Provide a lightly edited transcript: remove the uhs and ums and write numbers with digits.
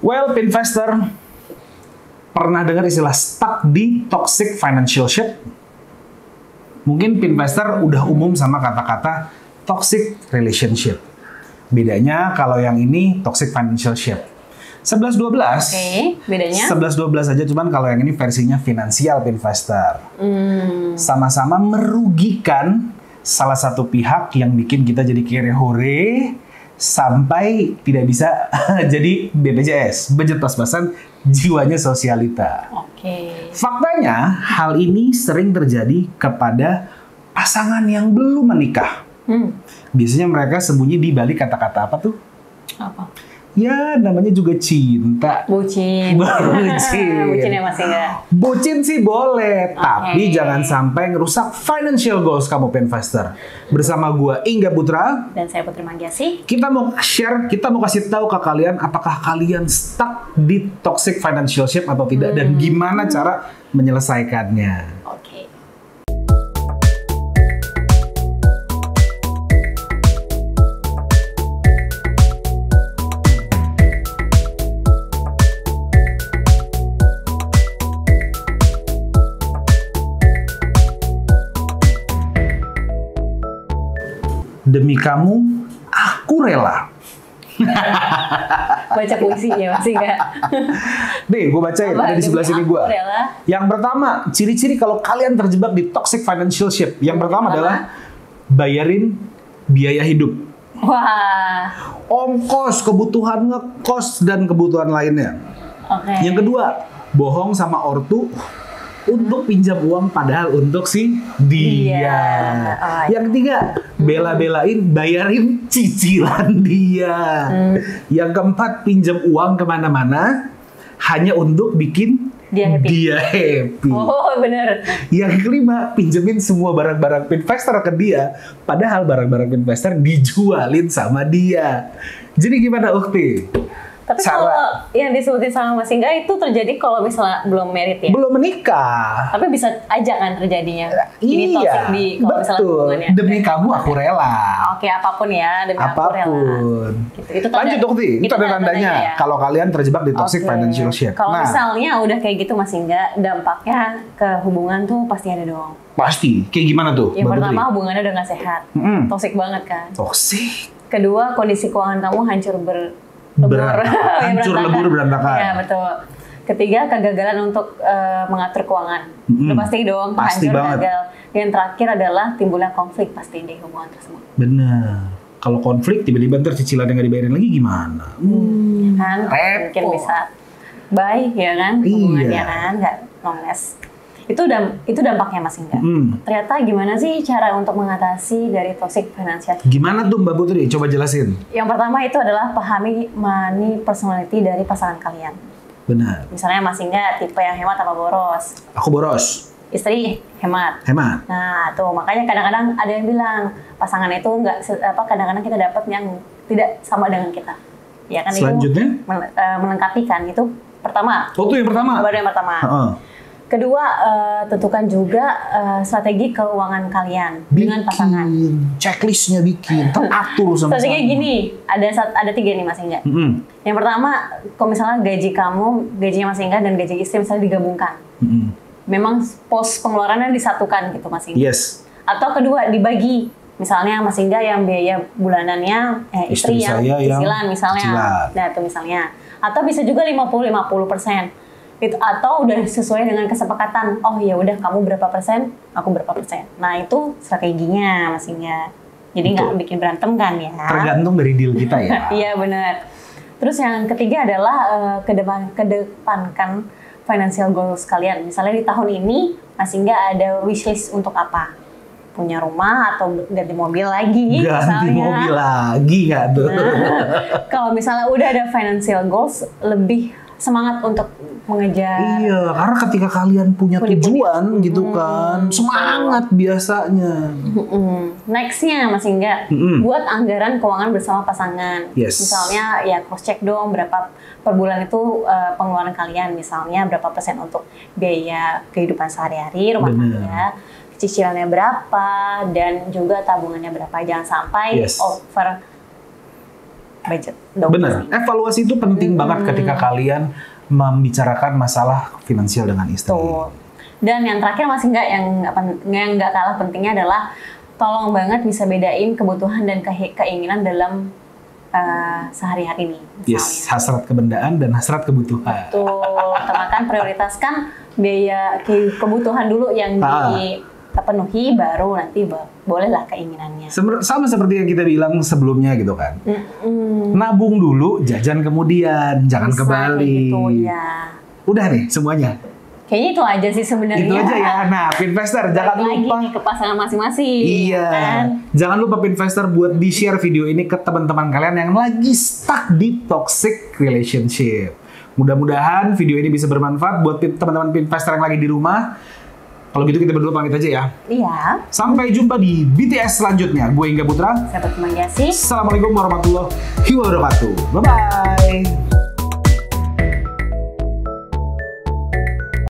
Well, investor, pernah dengar istilah stuck di toxic financial ship? Mungkin investor udah umum sama kata-kata toxic relationship. Bedanya kalau yang ini toxic financial ship. 11-12. Oke, bedanya? 11-12 aja, cuman kalau yang ini versinya financial investor. Sama-sama merugikan salah satu pihak yang bikin kita jadi kere hore sampai tidak bisa jadi BPJS, budget pas-pasan, jiwanya sosialita. Oke. Faktanya, hal ini sering terjadi kepada pasangan yang belum menikah. Biasanya mereka sembunyi di balik kata-kata apa tuh? Apa? Ya, namanya juga cinta. Bucin. Bucin ya masih enggak? Bucin sih boleh, tapi jangan sampai ngerusak financial goals kamu investor. Bersama gua Ingga Putra Dan saya Putri Manggiasih. kita mau share, kita mau kasih tahu ke kalian apakah kalian stuck di toxic financial ship atau tidak dan gimana cara menyelesaikannya. Oke. Demi kamu, aku rela. Baca puisi ya masih enggak? Nih, gue bacain, ada di sebelah sini gue. Yang pertama, ciri-ciri kalau kalian terjebak di toxic financial ship. Yang pertama adalah bayarin biaya hidup. Wah. Ongkos, kebutuhan ngekos, dan kebutuhan lainnya. Oke. Yang kedua, bohong sama ortu untuk pinjam uang padahal untuk si dia. Yang ketiga, bela-belain bayarin cicilan dia. Yang keempat, pinjam uang kemana-mana hanya untuk bikin dia happy. Oh, bener. Yang kelima, pinjemin semua barang-barang investor ke dia, padahal barang-barang investor dijualin sama dia. Jadi gimana, Ukti? Tapi kalau yang disebutin sama Mas Ingga itu terjadi kalau misalnya belum married ya? Belum menikah. Tapi bisa aja kan terjadinya? Ini Iya, toxic di kalau misalnya hubungannya. Demi kamu aku rela. Oke, apapun ya, demi aku rela. Apapun. Gitu. Itu Lanjut, Ukti. Itu ada tandanya ya? kalau kalian terjebak di toxic financial ship. Kalau misalnya udah kayak gitu Mas Ingga, dampaknya ke hubungan tuh pasti ada dong. Pasti. Kayak gimana tuh? Yang pertama, hubungannya udah gak sehat. Toxic banget kan. Toxic. Kedua, kondisi keuangan kamu hancur hancur lebur berantakan. Iya, betul. Ketiga, kegagalan untuk mengatur keuangan. Udah pasti dong, pasti hancur, banget. gagal. Yang terakhir adalah timbulnya konflik pasti di hubungan tersebut. Bener. Kalau konflik tiba-tiba ntar cicilan yang nggak dibayarin lagi gimana? Kan mungkin bisa bye ya kan hubungannya kan nggak nongles. Itu dampaknya Mas Ingga. Ternyata gimana sih cara untuk mengatasi dari toxic financial? Gimana tuh Mbak Putri? Coba jelasin. Yang pertama itu adalah pahami money personality dari pasangan kalian. Benar. Misalnya Mas Ingga tipe yang hemat apa boros? Aku boros. Istri hemat. Hemat. Nah tuh makanya kadang-kadang ada yang bilang pasangan itu nggak kadang-kadang kita dapat yang tidak sama dengan kita. Ya kan? Selanjutnya? Itu melengkapi kan itu pertama. Oh itu yang pertama? Baru yang pertama. Kedua, tentukan juga strategi keuangan kalian dengan pasangan. Checklistnya bikin, teratur sama-sama. Strategi gini, ada 3 nih Mas Ingga. Yang pertama, kalau misalnya gajinya Mas Ingga dan gaji istri misalnya digabungkan. Memang pos pengeluarannya disatukan gitu Mas Ingga. Yes. Atau kedua, dibagi. Misalnya Mas Ingga yang biaya bulanannya, istri yang cicilan misalnya. Nah itu misalnya. Atau bisa juga 50-50%. Itu atau udah sesuai dengan kesepakatan. Oh ya udah kamu berapa persen, aku berapa persen. Nah itu strateginya Mas Ingga. Jadi nggak bikin berantem kan ya. Tergantung dari deal kita ya. Iya benar. Terus yang ketiga adalah kedepankan financial goals kalian. Misalnya di tahun ini Mas Ingga ada wishlist untuk apa? Punya rumah atau ganti mobil lagi ganti mobil lagi nggak tuh? Kalau misalnya udah ada financial goals, lebih semangat untuk mengejar. Iya, karena ketika kalian punya tujuan gitu kan, semangat biasanya. Nextnya Mas Ingga, buat anggaran keuangan bersama pasangan. Misalnya ya cross check dong berapa per bulan itu pengeluaran kalian. Misalnya berapa persen untuk biaya kehidupan sehari-hari rumah tangga, cicilannya berapa, dan juga tabungannya berapa. Jangan sampai over budget. Bener, evaluasi itu penting banget ketika kalian membicarakan masalah finansial dengan istri. Tuh. Dan yang terakhir masih yang nggak kalah pentingnya adalah tolong banget bisa bedain kebutuhan dan keinginan dalam sehari-hari ini. Misalnya. Yes, hasrat kebendaan dan hasrat kebutuhan. Betul, utamakan prioritaskan biaya kebutuhan dulu yang dipenuhi, baru nanti bolehlah keinginannya. Sama seperti yang kita bilang sebelumnya gitu kan. Nabung dulu, jajan kemudian, jangan kebalik. Gitu, ya. Udah nih semuanya. Kayaknya itu aja sih sebenarnya. Itu aja ya. Nah, Pinvestor jangan lupa nih ke pasangan masing-masing. Iya. Kan? Jangan lupa Pinvestor buat di-share video ini ke teman-teman kalian yang lagi stuck di toxic relationship. Mudah-mudahan video ini bisa bermanfaat buat teman-teman Pinvestor yang lagi di rumah. Kalau gitu kita berdua pamit aja ya. Iya. Sampai jumpa di BTS selanjutnya. Gue Ingga Putra. Saya Fatimah Yasi. Assalamualaikum warahmatullahi wabarakatuh. Bye-bye.